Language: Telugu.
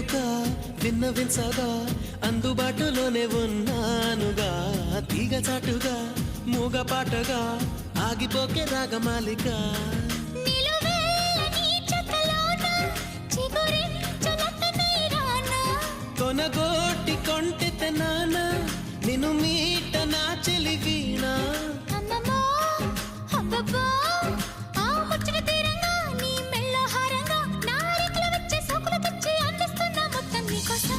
వేడుక విన్నవించగా అందుబాటులోనే ఉన్నానుగా తీగ చాటుగా మూగ పాటగా ఆగిపోకే రాగమాలిక కొనగోటి కొంటె నాన్న నిన్ను మీట నా చెలి వీణా నీ మెళ్ళ హారంగా నా రెక్కలు వచ్చే సోకులు తెచ్చి అందిస్తున్నా మొత్తం నీకోసం